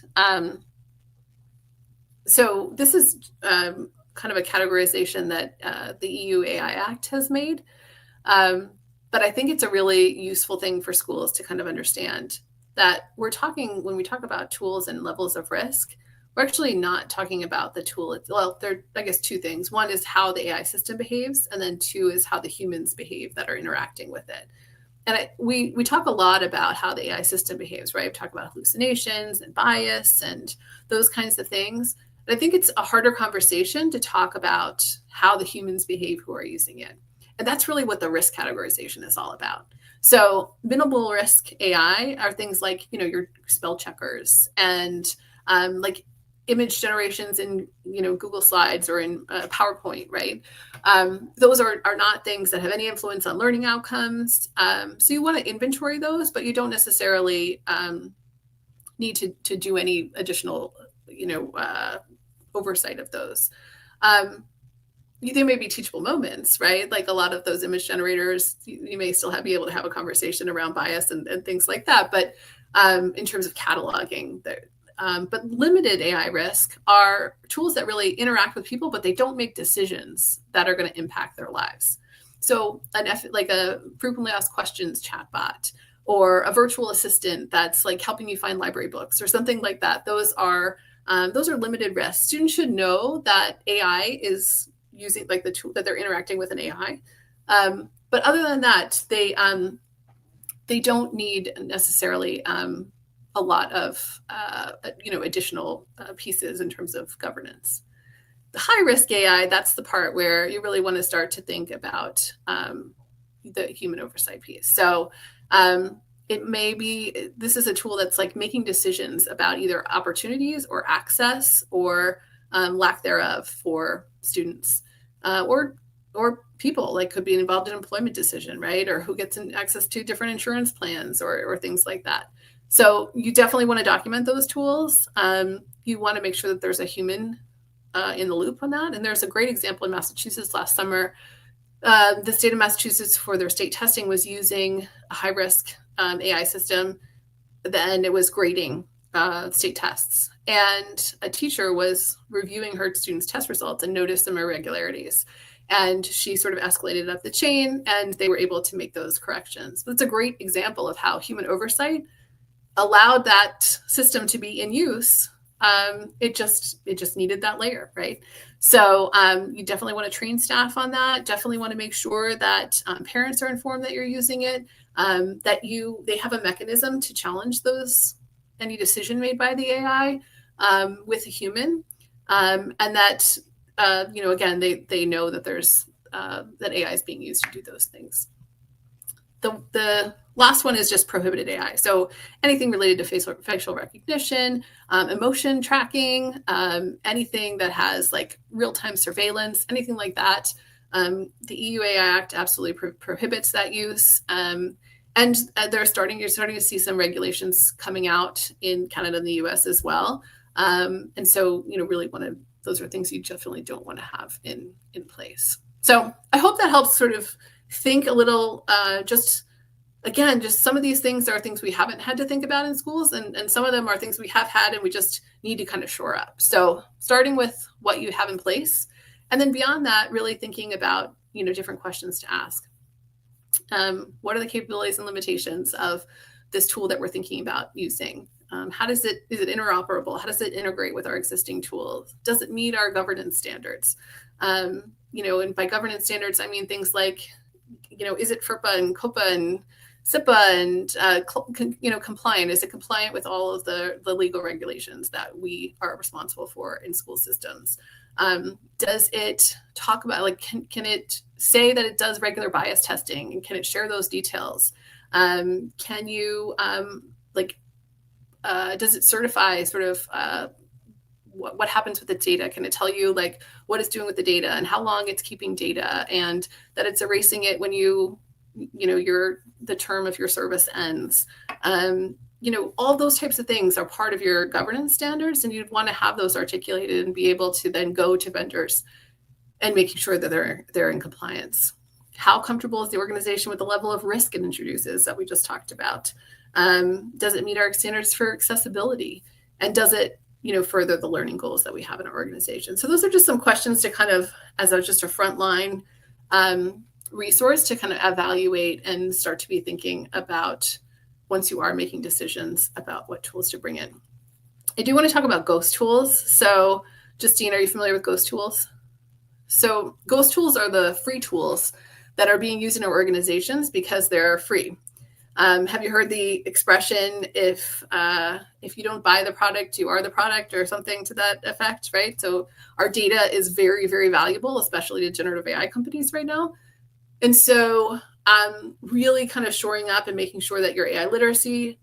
So this is kind of a categorization that the EU AI Act has made. But I think it's a really useful thing for schools to kind of understand that when we talk about tools and levels of risk, we're actually not talking about the tool. Well, there are, I guess, two things. One is how the AI system behaves, and then two is how the humans behave that are interacting with it. And we talk a lot about how the AI system behaves, right? We talk about hallucinations and bias and those kinds of things. But I think it's a harder conversation to talk about how the humans behave who are using it. And that's really what the risk categorization is all about. So minimal risk AI are things like, your spell checkers and like image generations in, Google Slides or in PowerPoint, right? Those are not things that have any influence on learning outcomes. So you want to inventory those, but you don't necessarily need to do any additional, oversight of those. There may be teachable moments, right? Like a lot of those image generators, you may still be able to have a conversation around bias and things like that. But in terms of cataloging, but limited AI risk are tools that really interact with people, but they don't make decisions that are going to impact their lives. So like a frequently asked questions chatbot, or a virtual assistant that's like helping you find library books or something like that. Those are limited risk. Students should know that AI is using, like, the tool that they're interacting with an AI. But other than that, they don't need necessarily a lot of additional pieces in terms of governance. The high risk AI, that's the part where you really want to start to think about the human oversight piece. So this is a tool that's like making decisions about either opportunities or access or lack thereof for students or people, like could be involved in an employment decision, right? Or who gets access to different insurance plans or things like that. So you definitely want to document those tools. You want to make sure that there's a human in the loop on that. And there's a great example in Massachusetts last summer. The state of Massachusetts, for their state testing, was using a high-risk AI system. Then it was grading state tests. And a teacher was reviewing her students' test results and noticed some irregularities. And she sort of escalated up the chain, and they were able to make those corrections. That's a great example of how human oversight allowed that system to be in use, it just needed that layer, right? So you definitely want to train staff on that. Definitely want to make sure that parents are informed that you're using it, that they have a mechanism to challenge any decision made by the AI with a human, and that again they know that there's that AI is being used to do those things. The last one is just prohibited AI. So anything related to facial recognition, emotion tracking, anything that has like real-time surveillance, anything like that. The EU AI Act absolutely prohibits that use. And you're starting to see some regulations coming out in Canada and the US as well. And so, really those are things you definitely don't want to have in place. So I hope that helps sort of think a little, just some of these things are things we haven't had to think about in schools, and some of them are things we have had and we just need to kind of shore up. So starting with what you have in place, and then beyond that, really thinking about, different questions to ask. What are the capabilities and limitations of this tool that we're thinking about using? Is it interoperable? How does it integrate with our existing tools? Does it meet our governance standards? And by governance standards, I mean things like, is it FERPA and COPA and SIPA and compliant? Is it compliant with all of the legal regulations that we are responsible for in school systems? Does it talk about, can it say that it does regular bias testing, and can it share those details? Can you does it certify sort of what happens with the data? Can it tell you what it's doing with the data and how long it's keeping data, and that it's erasing it when the term of your service ends? All those types of things are part of your governance standards, and you'd want to have those articulated and be able to then go to vendors and making sure that they're in compliance. How comfortable is the organization with the level of risk it introduces that we just talked about? Does it meet our standards for accessibility? And does it further the learning goals that we have in our organization? So those are just some questions to kind of, as just a frontline resource to kind of evaluate and start to be thinking about once you are making decisions about what tools to bring in. I do want to talk about ghost tools. So Justine, are you familiar with ghost tools? So ghost tools are the free tools that are being used in our organizations because they're free. Have you heard the expression, if you don't buy the product, you are the product, or something to that effect, right? So our data is very, very valuable, especially to generative AI companies right now. And so really kind of shoring up and making sure that your AI literacy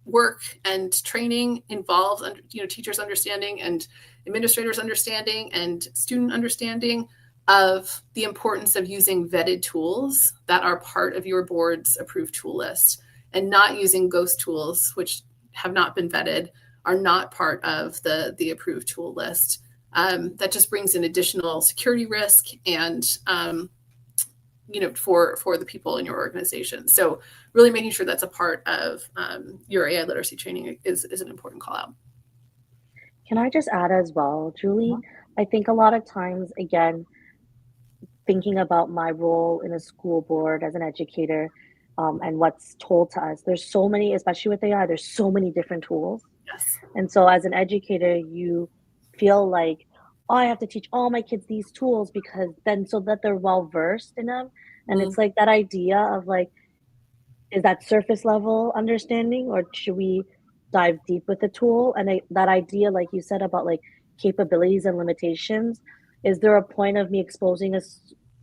work and training involves teachers understanding and administrators understanding and student understanding of the importance of using vetted tools that are part of your board's approved tool list, and not using ghost tools which have not been vetted, are not part of the approved tool list. That just brings in additional security risk and for the people in your organization. So really making sure that's a part of your AI literacy training is an important call out. Can I just add as well, Julie? I think a lot of times, again, thinking about my role in a school board as an educator, and what's told to us, there's so many, especially with AI, there's so many different tools. Yes. And so as an educator, you feel like, oh, I have to teach all my kids these tools because then so that they're well versed in them. And it's like that idea of is that surface level understanding, or should we dive deep with the tool? And that idea, like you said, about capabilities and limitations, is there a point of me exposing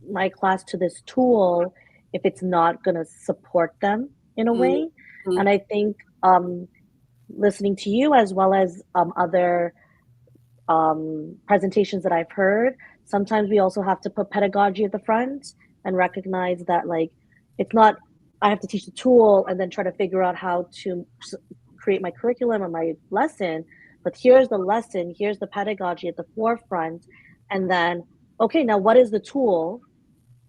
my class to this tool if it's not going to support them in a way? And I think listening to you as well as other presentations that I've heard, sometimes we also have to put pedagogy at the front and recognize that it's not I have to teach the tool and then try to figure out how to create my curriculum or my lesson, but here's the lesson, here's the pedagogy at the forefront, and then okay, now what is the tool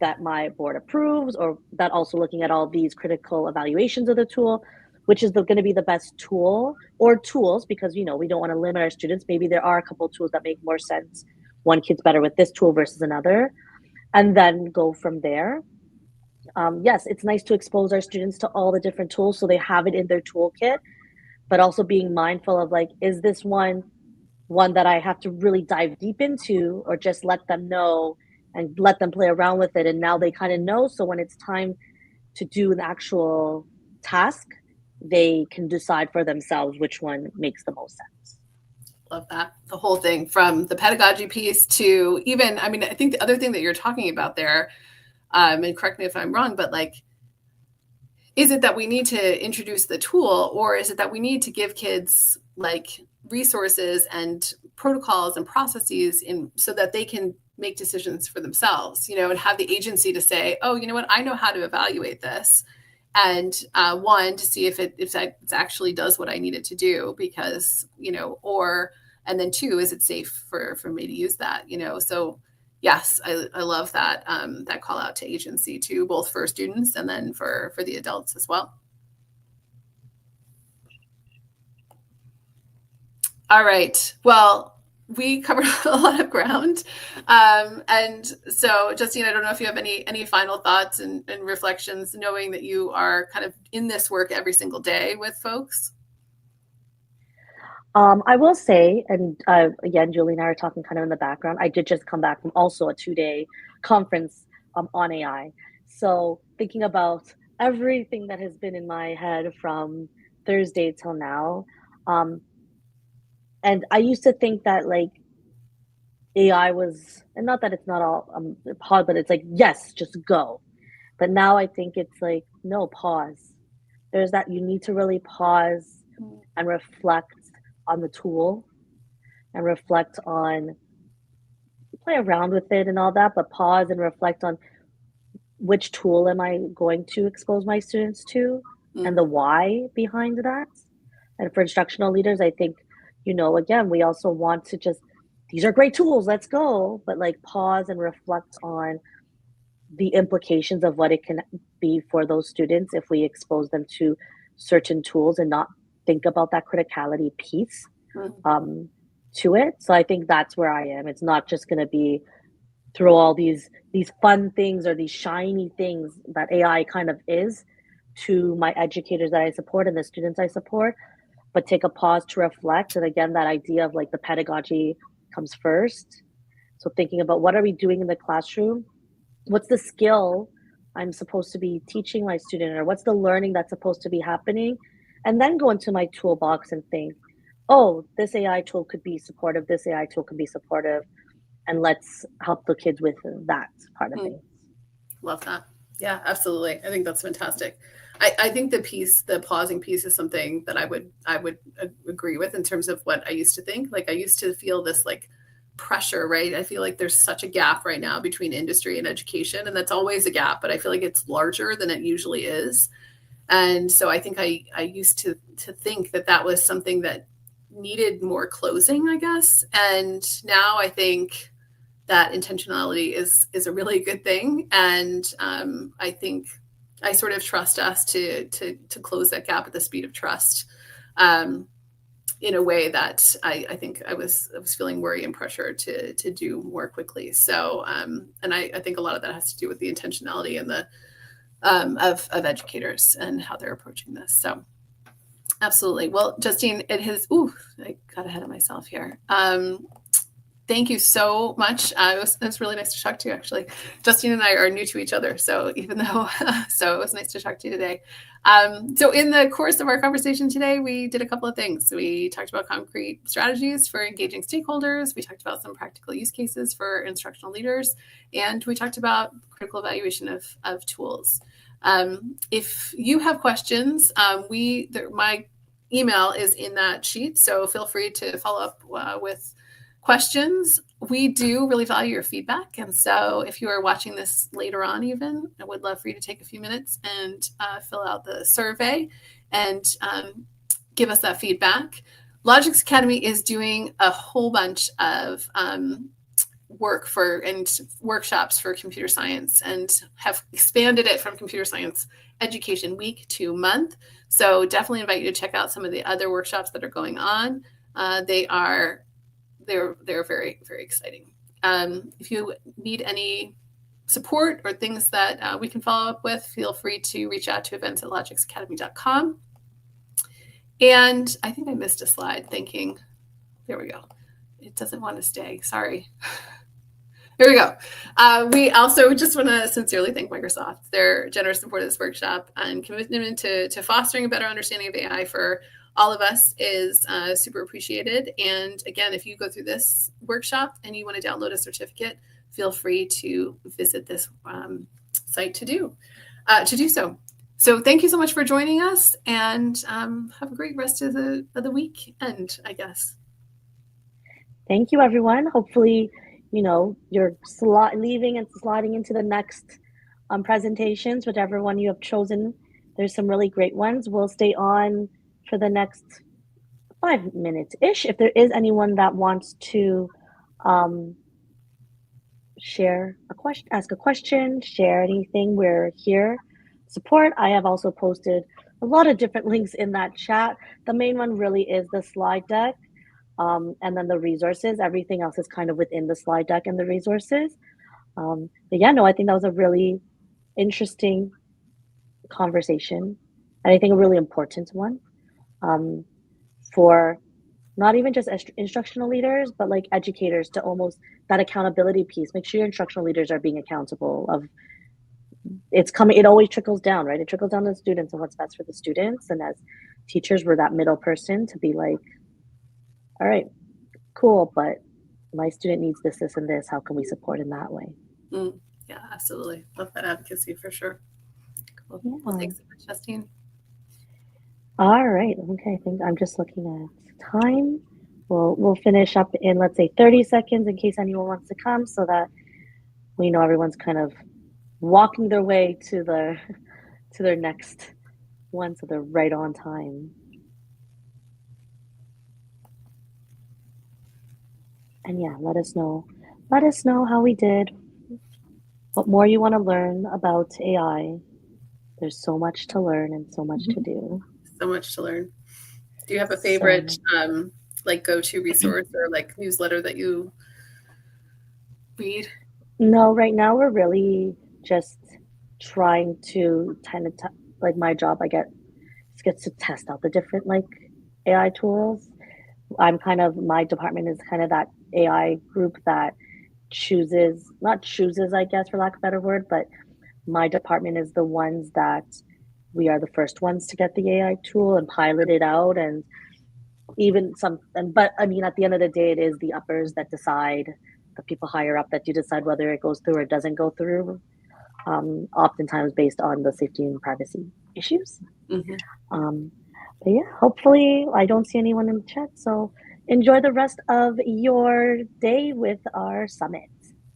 that my board approves, or that also looking at all these critical evaluations of the tool, which is going to be the best tool or tools, because we don't want to limit our students. Maybe there are a couple of tools that make more sense, one kid's better with this tool versus another, and then go from there. yes, it's nice to expose our students to all the different tools so they have it in their toolkit, but also being mindful of like, is this one that I have to really dive deep into, or just let them know and let them play around with it, and now they kind of know. So when it's time to do an actual task, they can decide for themselves which one makes the most sense. Love that. The whole thing from the pedagogy piece to even, I mean, I think the other thing that you're talking about there, and correct me if I'm wrong, but like, is it that we need to introduce the tool, or is it that we need to give kids like resources and protocols and processes in so that they can make decisions for themselves, and have the agency to say, oh, you know what, I know how to evaluate this, and one, to see if it actually does what I need it to do, because or, and then two, is it safe for me to use that, so yes, I love that, that call out to agency too, both for students and then for the adults as well. All right. Well, we covered a lot of ground. And so, Justine, I don't know if you have any final thoughts and reflections, knowing that you are kind of in this work every single day with folks. I will say, and again, Julie and I are talking kind of in the background. I did just come back from also a 2 day conference on AI. So thinking about everything that has been in my head from Thursday till now. Um, and I used to think that like AI was, and not that it's not all hard, but it's like, yes, just go. But now I think it's like, no, pause. There's that you need to really pause and reflect on the tool and reflect on, play around with it and all that, but pause and reflect on which tool am I going to expose my students to and the Mm-hmm. why behind that. And for instructional leaders, I think, again, we also want to just, these are great tools, let's go, but like pause and reflect on the implications of what it can be for those students if we expose them to certain tools and not think about that criticality piece Mm-hmm. um, to it. So I think that's where I am. It's not just going to be throw all these fun things or these shiny things that AI kind of is to my educators that I support and the students I support, but take a pause to reflect. And again, that idea of like the pedagogy comes first. So thinking about what are we doing in the classroom? What's the skill I'm supposed to be teaching my student, or what's the learning that's supposed to be happening? And then go into my toolbox and think, oh, this AI tool could be supportive, this AI tool could be supportive, and let's help the kids with that part of Mm-hmm. things. Love that. Yeah, absolutely. I think that's fantastic. I think the pausing piece is something that I would agree with in terms of what I used to think. Like I used to feel this like pressure, right? I feel like there's such a gap right now between industry and education, and that's always a gap, but I feel like it's larger than it usually is. And so I think I used to think that that was something that needed more closing, I guess. And now I think that intentionality is a really good thing, and I think I sort of trust us to close that gap at the speed of trust, um, in a way that I think I was feeling worry and pressure to do more quickly. So and I think a lot of that has to do with the intentionality and the of educators and how they're approaching this. So absolutely. Well, Justine, it has. Ooh, I got ahead of myself here. Thank you so much. It was really nice to talk to you, actually. Justine and I are new to each other, so even though, so it was nice to talk to you today. So in the course of our conversation today, we did a couple of things. We talked about concrete strategies for engaging stakeholders. We talked about some practical use cases for instructional leaders, and we talked about critical evaluation of tools. If you have questions, my email is in that sheet, so feel free to follow up with questions. We do really value your feedback. And so if you are watching this later on, even, I would love for you to take a few minutes and fill out the survey and give us that feedback. Logix Academy is doing a whole bunch of work for and workshops for computer science, and have expanded it from computer science education week to month. So definitely invite you to check out some of the other workshops that are going on. They're very, very exciting. If you need any support or things that we can follow up with, feel free to reach out to events@logixacademy.com. And I think I missed a slide thinking, there we go. It doesn't want to stay. Sorry. Here we go. We also just want to sincerely thank Microsoft. Their generous support of this workshop and commitment to fostering a better understanding of AI for all of us is super appreciated. And again, if you go through this workshop and you want to download a certificate, feel free to visit this site to do so. So thank you so much for joining us, and have a great rest of the weekend, I guess. Thank you, everyone. Hopefully, you're leaving and sliding into the next presentations, whichever one you have chosen. There's some really great ones. We'll stay on for the next 5 minutes-ish. If there is anyone that wants to share a question, ask a question, share anything, we're here. Support. I have also posted a lot of different links in that chat. The main one really is the slide deck. And then the resources, everything else is kind of within the slide deck and the resources. But yeah, no, I think that was a really interesting conversation. And I think a really important one for not even just instructional leaders, but like educators, to almost that accountability piece. Make sure your instructional leaders are being accountable of it's coming. It always trickles down, right? It trickles down to the students and what's best for the students. And as teachers, we're that middle person to be like, all right, cool, but my student needs this, this, and this. How can we support in that way? Yeah, absolutely. Love that advocacy for sure. Cool. Yeah. Well, thanks so much, Justine. All right. Okay. I think I'm just looking at time. We'll finish up in, let's say, 30 seconds in case anyone wants to come, so that we know everyone's kind of walking their way to their next one, so they're right on time. And yeah, let us know how we did, what more you want to learn about AI. There's so much to learn and so much to do. So much to learn. Do you have a favorite like go-to resource or like newsletter that you read? No, right now we're really just trying to kind of like my job, gets to test out the different like AI tools. My department is kind of that AI group that not chooses, I guess, for lack of a better word, but my department is the ones that we are the first ones to get the AI tool and pilot it out. And but I mean, at the end of the day, it is the uppers that decide, the people higher up that do decide whether it goes through or doesn't go through, oftentimes based on the safety and privacy issues. But yeah, hopefully I don't see anyone in the chat. So enjoy the rest of your day with our summit.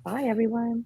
Bye, everyone.